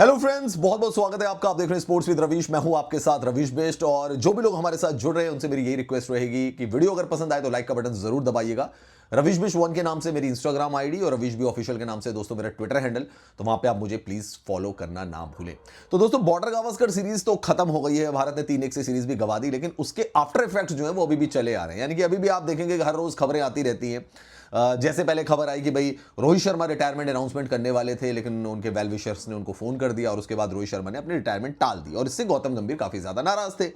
Hello friends, बहुत बहुत स्वागत है आपका। आप देख रहे हैं स्पोर्ट्स विद रवीश। मैं हूं आपके साथ रवीश बेस्ट। और जो भी लोग हमारे साथ जुड़ रहे हैं उनसे मेरी यही रिक्वेस्ट रहेगी कि वीडियो अगर पसंद आए तो लाइक का बटन जरूर दबाइएगा। रवीश बिश 1 के नाम से मेरी इंस्टाग्राम आईडी और रवीश बी ऑफिशियल के नाम से दोस्तों मेरा ट्विटर हैंडल, तो वहां पे आप मुझे प्लीज फॉलो करना ना भूलें। तो दोस्तों बॉर्डर गावस्कर सीरीज तो खत्म हो गई है, भारत ने 3-1 से सीरीज भी गवा दी, लेकिन उसके आफ्टर इफेक्ट्स जो है वो अभी भी चले आ रहे हैं। यानी कि अभी भी आप देखेंगे कि हर रोज खबरें आती रहती हैं। जैसे पहले खबर आई कि भाई रोहित शर्मा रिटायरमेंट अनाउंसमेंट करने वाले थे, लेकिन उनके वेल विशर्स ने उनको फोन कर दिया और उसके बाद रोहित शर्मा ने अपनी रिटायरमेंट टाल दी और इससे गौतम गंभीर काफी ज्यादा नाराज थे।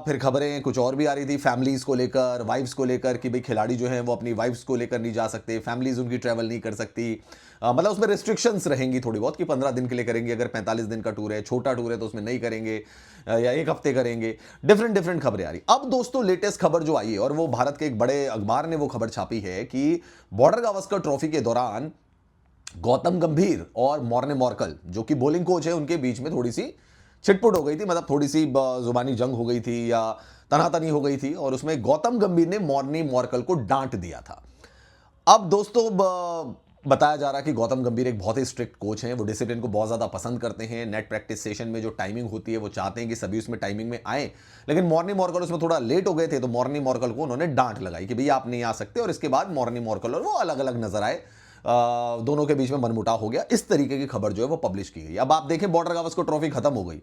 फिर खबरें कुछ और भी आ रही थी फैमिलीज को लेकर, वाइफ्स को लेकर कि भाई खिलाड़ी जो हैं वो अपनी वाइफ्स को लेकर नहीं जा सकते, फैमिलीज उनकी ट्रैवल नहीं कर सकती। मतलब उसमें रिस्ट्रिक्शंस रहेंगी थोड़ी बहुत कि 15 दिन के लिए करेंगे, अगर 45 दिन का टूर है, छोटा टूर है तो उसमें नहीं करेंगे या 1 हफ्ते करेंगे। डिफरेंट खबरें आ रही। अब दोस्तों लेटेस्ट खबर जो आई है और वो भारत के एक बड़े अखबार ने वो खबर छापी है कि बॉर्डर गावस्कर ट्रॉफी के दौरान गौतम गंभीर और मॉर्ने मॉर्कल जो कि बॉलिंग कोच है उनके बीच में थोड़ी सी छिटपुट हो गई थी। मतलब थोड़ी सी जुबानी जंग हो गई थी या तनातनी हो गई थी और उसमें गौतम गंभीर ने मॉर्ने मॉर्कल को डांट दिया था। अब दोस्तों बताया जा रहा है कि गौतम गंभीर एक बहुत ही स्ट्रिक्ट कोच हैं, वो डिसिप्लिन को बहुत ज़्यादा पसंद करते हैं। नेट प्रैक्टिस सेशन में जो टाइमिंग होती है वो चाहते हैं कि सभी उसमें टाइमिंग में आए, लेकिन मॉर्नी मॉर्कल उसमें थोड़ा लेट हो गए थे तो मॉर्नी मॉर्कल को उन्होंने डांट लगाई कि भैया आप नहीं आ सकते। और इसके बाद मॉर्नी मॉर्कल और वो अलग अलग नजर आए, दोनों के बीच में मनमुटाव हो गया। इस तरीके की खबर जो है वो पब्लिश की गई। अब आप देखें बॉर्डर गावस्कर ट्रॉफी खत्म हो गई,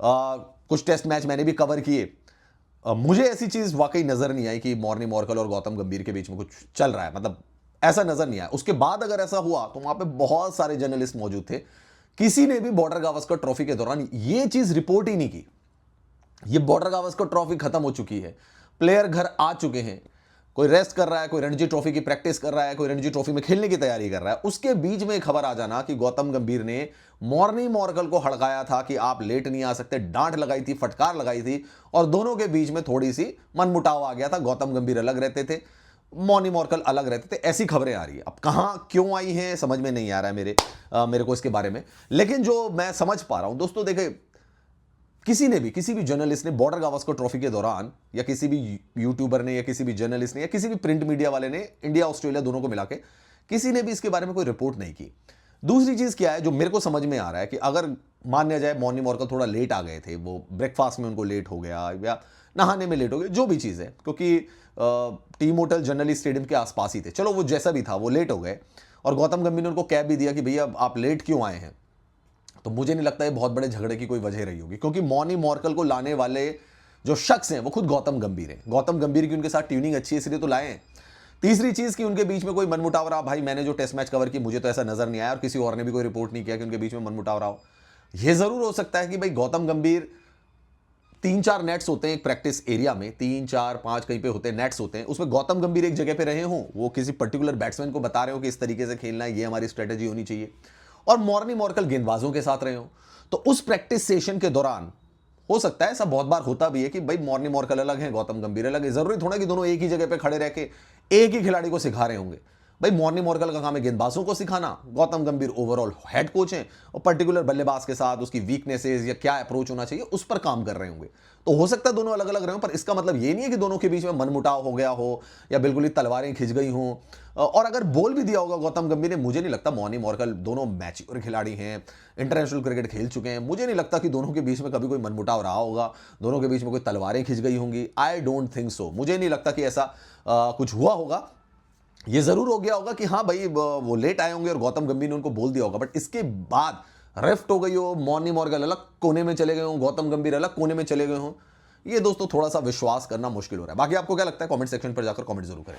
कुछ टेस्ट मैच मैंने भी कवर किए। मुझे ऐसी चीज वाकई नजर नहीं आई कि मॉर्नी मॉर्कल और गौतम गंभीर के बीच में कुछ चल रहा है, मतलब ऐसा नजर नहीं आया। उसके बाद अगर ऐसा हुआ तो वहां पे बहुत सारे जर्नलिस्ट मौजूद थे, किसी ने भी बॉर्डर गावस्कर ट्रॉफी के दौरान ये चीज रिपोर्ट ही नहीं की। ये बॉर्डर गावस्कर ट्रॉफी खत्म हो चुकी है, प्लेयर घर आ चुके हैं, कोई रेस्ट कर रहा है, कोई रणजी ट्रॉफी की प्रैक्टिस कर रहा है, कोई रणजी ट्रॉफी में खेलने की तैयारी कर रहा है। उसके बीच में खबर आ जाना कि गौतम गंभीर ने मॉर्नी मॉर्कल को हड़काया था कि आप लेट नहीं आ सकते, डांट लगाई थी, फटकार लगाई थी और दोनों के बीच में थोड़ी सी मनमुटाव आ गया था। गौतम गंभीर अलग रहते थे, मॉर्नी मॉर्कल अलग रहते थे, ऐसी खबरें आ रही है। अब कहां क्यों आई हैं समझ में नहीं आ रहा है मेरे को इसके बारे में। लेकिन जो मैं समझ पा रहा हूं दोस्तों, देखे किसी भी जर्नलिस्ट ने बॉर्डर गावस्कर ट्रॉफी के दौरान, या किसी भी यूट्यूबर ने या किसी भी जर्नलिस्ट ने या किसी भी प्रिंट मीडिया वाले ने, इंडिया ऑस्ट्रेलिया दोनों को मिला के किसी ने भी इसके बारे में कोई रिपोर्ट नहीं की। दूसरी चीज क्या है जो मेरे को समझ में आ रहा है कि अगर मान लिया जाए मॉर्नी मॉर्कल थोड़ा लेट आ गए थे, वो ब्रेकफास्ट में उनको लेट हो गया या नहाने में लेट हो गए, जो भी चीज़ है, क्योंकि टीम होटल जनरली स्टेडियम के आसपास ही थे, चलो वो जैसा भी था वो लेट हो गए और गौतम गंभीर ने उनको कैब भी दिया कि भैया आप लेट क्यों आए हैं, तो मुझे नहीं लगता ये बहुत बड़े झगड़े की कोई वजह रही होगी, क्योंकि मॉर्नी मॉर्कल को लाने वाले जो शख्स हैं वो खुद गौतम गंभीर हैं। गौतम गंभीर की उनके साथ ट्यूनिंग अच्छी है इसलिए तो लाए हैं। तीसरी चीज कि उनके बीच में कोई मनमुटाव रहा, भाई मैंने जो टेस्ट मैच कवर की मुझे तो ऐसा नजर नहीं आया और किसी और ने भी कोई रिपोर्ट नहीं किया कि उनके बीच में मनमुटाव रहा हो। यह जरूर हो सकता है कि भाई गौतम गंभीर 3-4 नेट्स होते हैं एक प्रैक्टिस एरिया में, 3-4-5 कहीं पे होते हैं नेट्स होते हैं, उसमें गौतम गंभीर एक जगह पे रहे हों, वो किसी पर्टिकुलर बैट्समैन को बता रहे हो कि इस तरीके से खेलना है, ये हमारी स्ट्रेटेजी होनी चाहिए, और मॉर्नी मॉर्कल गेंदबाजों के साथ रहे हो, तो उस प्रैक्टिस सेशन के दौरान हो सकता है, ऐसा बहुत बार होता भी है कि भाई मॉर्नी मॉर्कल अलग है, गौतम गंभीर अलग है। जरूरी थोड़ा कि दोनों एक ही जगह पे खड़े रह के एक ही खिलाड़ी को सिखा रहे होंगे। भाई मॉर्नी मॉर्कल का काम है गेंदबाजों को सिखाना, गौतम गंभीर ओवरऑल हेड कोच हैं और पर्टिकुलर बल्लेबाज के साथ उसकी वीकनेसेस या क्या अप्रोच होना चाहिए उस पर काम कर रहे होंगे। तो हो सकता है दोनों अलग अलग रहे हों, पर इसका मतलब ये नहीं है कि दोनों के बीच में मनमुटाव हो गया हो या बिल्कुल ही तलवारें खिंच गई हों। और अगर बोल भी दिया होगा गौतम गंभीर ने, मुझे नहीं लगता, मॉर्नी मॉर्कल दोनों मैच्योर खिलाड़ी हैं, इंटरनेशनल क्रिकेट खेल चुके हैं, मुझे नहीं लगता कि दोनों के बीच में कभी कोई मनमुटाव रहा होगा, दोनों के बीच में कोई तलवारें खिंच गई होंगी। आई डोंट थिंक सो, मुझे नहीं लगता कि ऐसा कुछ हुआ होगा। ये जरूर हो गया होगा कि हाँ भाई वो लेट आए होंगे और गौतम गंभीर ने उनको बोल दिया होगा, बट इसके बाद रिफ्ट हो गई हो, मॉर्नी मॉर्कल अलग कोने में चले गए हो, गौतम गंभीर अलग कोने में चले गए हो, ये दोस्तों थोड़ा सा विश्वास करना मुश्किल हो रहा है। बाकी आपको क्या लगता है कमेंट सेक्शन पर जाकर कमेंट जरूर करें।